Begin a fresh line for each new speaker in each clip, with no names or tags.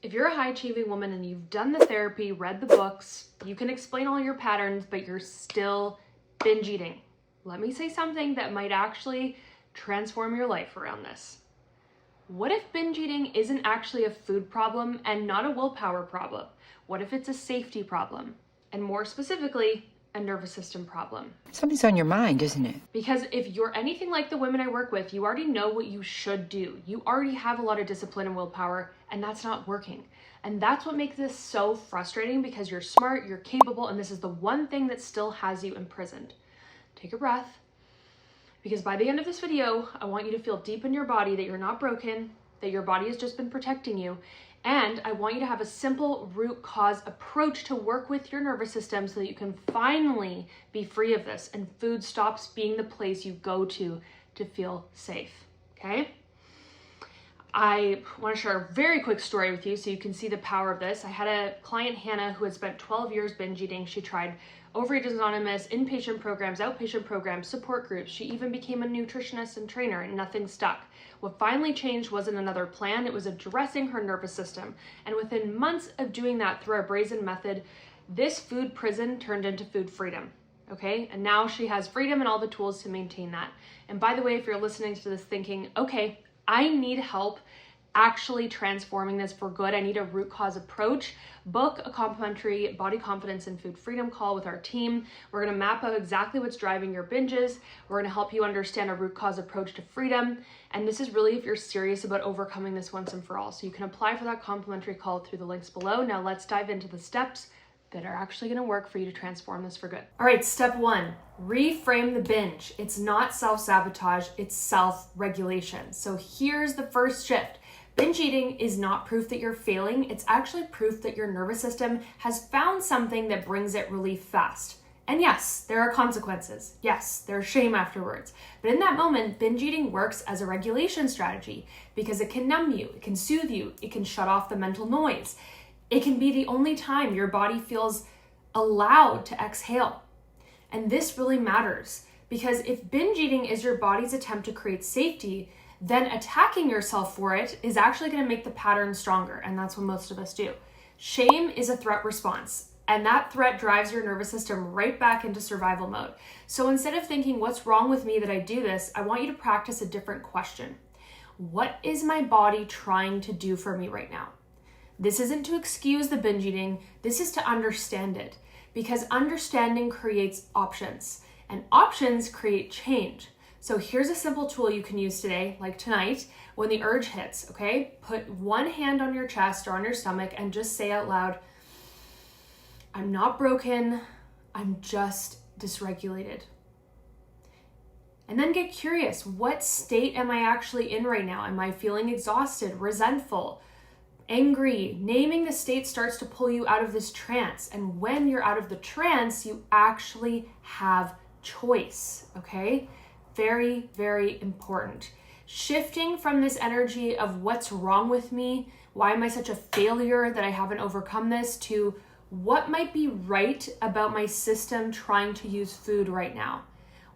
If you're a high-achieving woman and you've done the therapy, read the books, you can explain all your patterns, but you're still binge eating, let me say something that might actually transform your life around this. What if binge eating isn't actually a food problem and not a willpower problem? What if it's a safety problem? And more specifically, a nervous system problem?
Something's on your mind, isn't it?
Because if you're anything like the women I work with, you already know what you should do. You already have a lot of discipline and willpower, and that's not working. And that's what makes this so frustrating, because you're smart, you're capable, and this is the one thing that still has you imprisoned. Take a breath. Because by the end of this video, I want you to feel deep in your body that you're not broken, that your body has just been protecting you. And I want you to have a simple root cause approach to work with your nervous system so that you can finally be free of this and food stops being the place you go to feel safe, okay? I want to share a very quick story with you so you can see the power of this. I had a client, Hannah, who had spent 12 years binge eating. She tried Overeaters Anonymous, inpatient programs, outpatient programs, support groups. She even became a nutritionist and trainer, and nothing stuck. What finally changed wasn't another plan, it was addressing her nervous system. And within months of doing that through our brazen method, this food prison turned into food freedom, okay? And now she has freedom and all the tools to maintain that. And by the way, if you're listening to this thinking, okay, I need help actually transforming this for good, I need a root cause approach, book a complimentary body confidence and food freedom call with our team. We're going to map out exactly what's driving your binges. We're going to help you understand a root cause approach to freedom. And this is really if you're serious about overcoming this once and for all. So you can apply for that complimentary call through the links below. Now let's dive into the steps that are actually going to work for you to transform this for good. All right, step 1, reframe the binge. It's not self-sabotage, it's self-regulation. So here's the first shift. Binge eating is not proof that you're failing. It's actually proof that your nervous system has found something that brings it relief fast. And yes, there are consequences. Yes, there's shame afterwards. But in that moment, binge eating works as a regulation strategy because it can numb you, it can soothe you, it can shut off the mental noise. It can be the only time your body feels allowed to exhale. And this really matters because if binge eating is your body's attempt to create safety, then attacking yourself for it is actually going to make the pattern stronger. And that's what most of us do. Shame is a threat response. And that threat drives your nervous system right back into survival mode. So instead of thinking, what's wrong with me that I do this? I want you to practice a different question. What is my body trying to do for me right now? This isn't to excuse the binge eating. This is to understand it, because understanding creates options and options create change. So here's a simple tool you can use today, like tonight, when the urge hits, okay? Put one hand on your chest or on your stomach and just say out loud, I'm not broken, I'm just dysregulated. And then get curious, what state am I actually in right now? Am I feeling exhausted, resentful, angry? Naming the state starts to pull you out of this trance. And when you're out of the trance, you actually have choice, okay? Very, very important. Shifting from this energy of what's wrong with me, why am I such a failure that I haven't overcome this, to what might be right about my system trying to use food right now.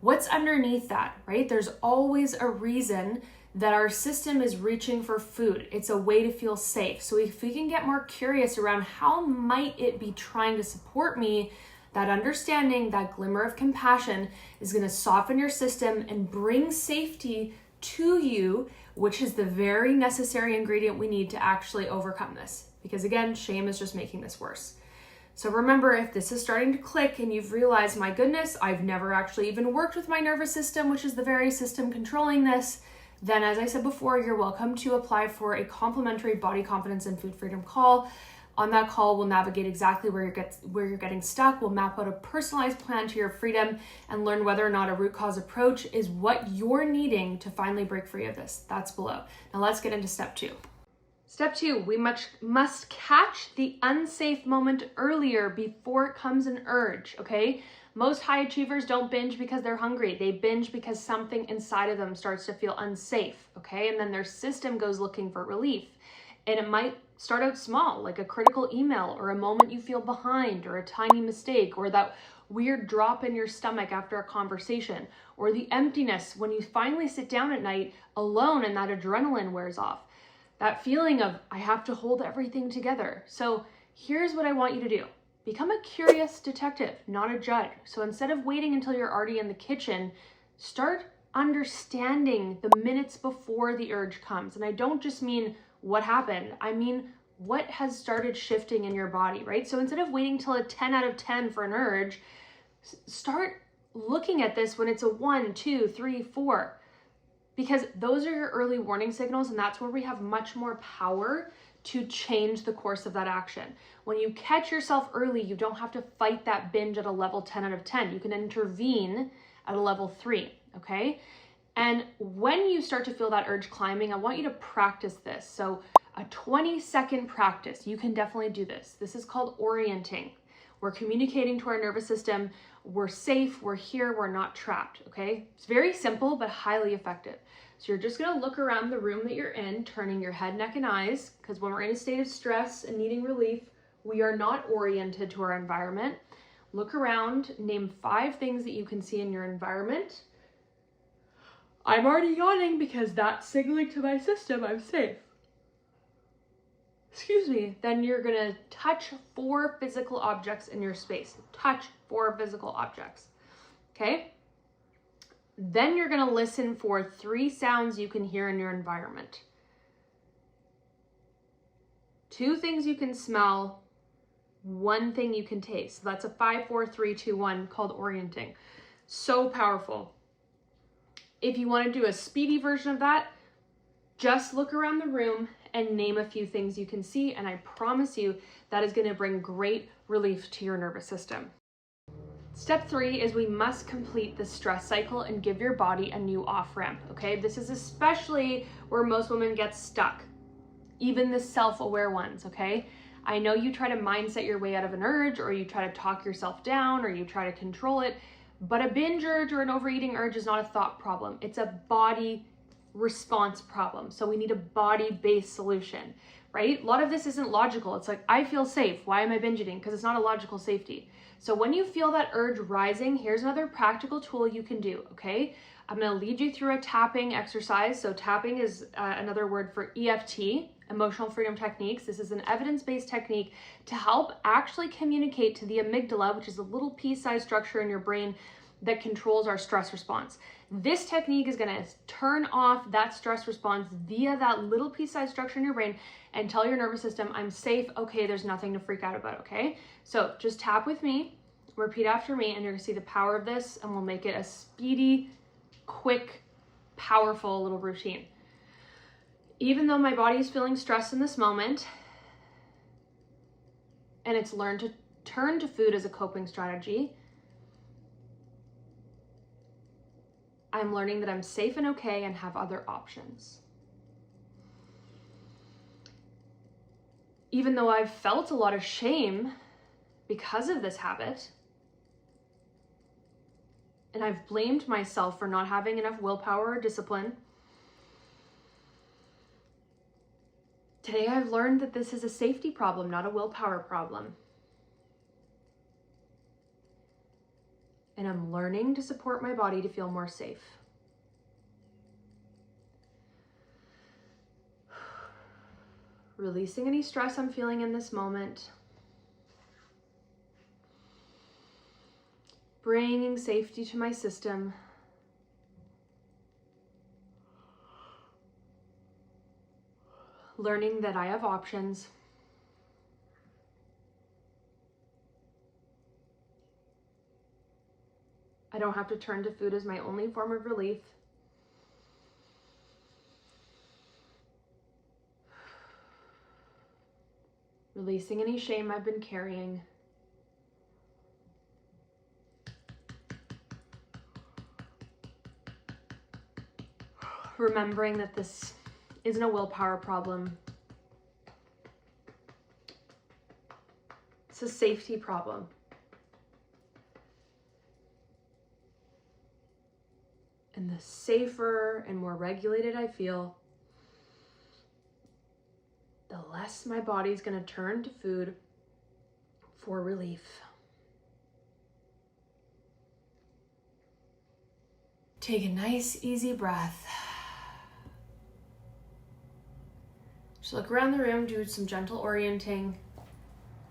What's underneath that, right? There's always a reason that our system is reaching for food. It's a way to feel safe. So if we can get more curious around how might it be trying to support me, that understanding, that glimmer of compassion is going to soften your system and bring safety to you, which is the very necessary ingredient we need to actually overcome this. Because again, shame is just making this worse. So remember, if this is starting to click and you've realized, my goodness, I've never actually even worked with my nervous system, which is the very system controlling this, then as I said before, you're welcome to apply for a complimentary body confidence and food freedom call. On that call, we'll navigate exactly where you're getting stuck. We'll map out a personalized plan to your freedom and learn whether or not a root cause approach is what you're needing to finally break free of this. That's below. Now let's get into step 2. Step 2, we must catch the unsafe moment earlier before it comes an urge, okay? Most high achievers don't binge because they're hungry. They binge because something inside of them starts to feel unsafe, okay? And then their system goes looking for relief. And it might start out small, like a critical email or a moment you feel behind or a tiny mistake or that weird drop in your stomach after a conversation or the emptiness when you finally sit down at night alone and that adrenaline wears off. that feeling of I have to hold everything together. So here's what I want you to do. Become a curious detective, not a judge. So instead of waiting until you're already in the kitchen, start understanding the minutes before the urge comes. And I don't just mean what happened, I mean what has started shifting in your body, right? So instead of waiting till a 10 out of 10 for an urge, start looking at this when it's a 1, 2, 3, 4, because those are your early warning signals, and that's where we have much more power to change the course of that action. When you catch yourself early, you don't have to fight that binge at a level 10 out of 10. You can intervene at a level 3, okay? And when you start to feel that urge climbing, I want you to practice this. So a 20-second practice, you can definitely do this. This is called orienting. We're communicating to our nervous system, we're safe, we're here, we're not trapped, okay? It's very simple, but highly effective. So you're just gonna look around the room that you're in, turning your head, neck, and eyes, because when we're in a state of stress and needing relief, we are not oriented to our environment. Look around, name 5 things that you can see in your environment. I'm already yawning because that's signaling to my system I'm safe. Excuse me. Then you're gonna touch 4 physical objects in your space. Touch 4 physical objects, okay? Then you're gonna listen for 3 sounds you can hear in your environment. 2 things you can smell, 1 thing you can taste. So that's a 5, 4, 3, 2, 1 called orienting. So powerful. If you want to do a speedy version of that, just look around the room and name a few things you can see, and I promise you that is going to bring great relief to your nervous system. Step 3 is we must complete the stress cycle and give your body a new off-ramp, okay? This is especially where most women get stuck, even the self-aware ones, okay? I know you try to mindset your way out of an urge, or you try to talk yourself down, or you try to control it, but a binge urge or an overeating urge is not a thought problem. It's a body response problem. So we need a body-based solution, right? A lot of this isn't logical. It's like, I feel safe. Why am I binge eating? Because it's not a logical safety. So when you feel that urge rising, here's another practical tool you can do, okay? I'm going to lead you through a tapping exercise. So tapping is another word for EFT, emotional freedom techniques. This is an evidence-based technique to help actually communicate to the amygdala, which is a little pea-sized structure in your brain that controls our stress response. This technique is going to turn off that stress response via that little pea-sized structure in your brain and tell your nervous system, I'm safe, okay, there's nothing to freak out about, okay? So just tap with me, repeat after me, and you're going to see the power of this, and we'll make it a speedy, quick, powerful little routine. Even though my body is feeling stressed in this moment, and it's learned to turn to food as a coping strategy, I'm learning that I'm safe and okay and have other options. Even though I've felt a lot of shame because of this habit, and I've blamed myself for not having enough willpower or discipline, today I've learned that this is a safety problem, not a willpower problem. And I'm learning to support my body to feel more safe. Releasing any stress I'm feeling in this moment. Bringing safety to my system. Learning that I have options. I don't have to turn to food as my only form of relief. Releasing any shame I've been carrying. Remembering that this isn't a willpower problem. It's a safety problem. And the safer and more regulated I feel, the less my body's going to turn to food for relief. Take a nice, easy breath. Just look around the room, do some gentle orienting.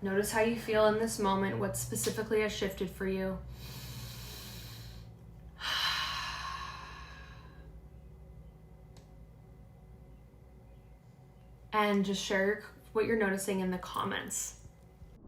Notice how you feel in this moment, what specifically has shifted for you. And just share what you're noticing in the comments.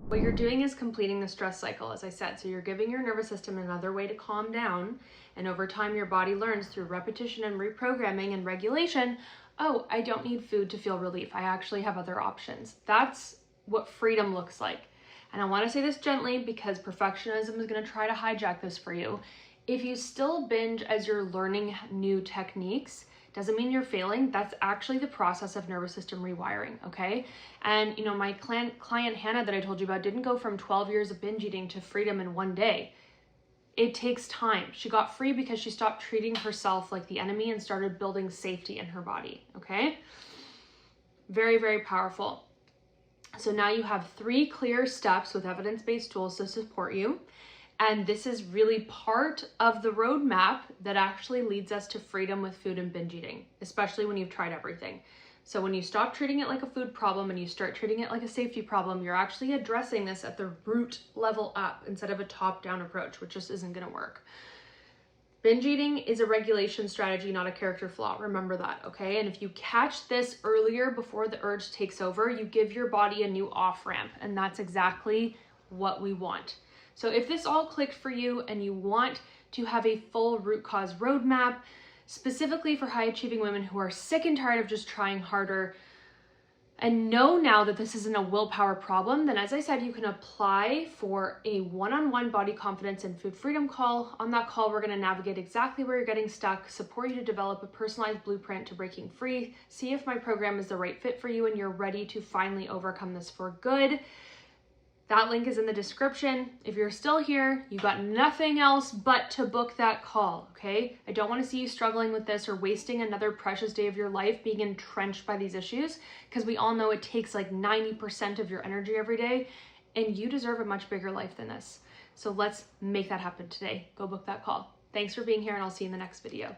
What you're doing is completing the stress cycle, as I said. So you're giving your nervous system another way to calm down. And over time, your body learns through repetition and reprogramming and regulation, oh, I don't need food to feel relief. I actually have other options. That's what freedom looks like. And I want to say this gently because perfectionism is going to try to hijack this for you. If you still binge as you're learning new techniques, doesn't mean you're failing. That's actually the process of nervous system rewiring, okay? And you know, my client Hannah that I told you about didn't go from 12 years of binge eating to freedom in one day. It takes time. She got free because she stopped treating herself like the enemy and started building safety in her body, okay? Very, very powerful. So now you have 3 clear steps with evidence-based tools to support you. And this is really part of the roadmap that actually leads us to freedom with food and binge eating, especially when you've tried everything. So when you stop treating it like a food problem and you start treating it like a safety problem, you're actually addressing this at the root level up instead of a top-down approach, which just isn't going to work. Binge eating is a regulation strategy, not a character flaw. Remember that, okay? And if you catch this earlier before the urge takes over, you give your body a new off-ramp, and that's exactly what we want. So if this all clicked for you and you want to have a full root cause roadmap, specifically for high achieving women who are sick and tired of just trying harder and know now that this isn't a willpower problem, then as I said, you can apply for a one-on-one body confidence and food freedom call. On that call, we're going to navigate exactly where you're getting stuck, support you to develop a personalized blueprint to breaking free, see if my program is the right fit for you and you're ready to finally overcome this for good. That link is in the description. If you're still here, you got nothing else but to book that call, okay? I don't want to see you struggling with this or wasting another precious day of your life being entrenched by these issues, because we all know it takes like 90% of your energy every day, and you deserve a much bigger life than this. So let's make that happen today. Go book that call. Thanks for being here, and I'll see you in the next video.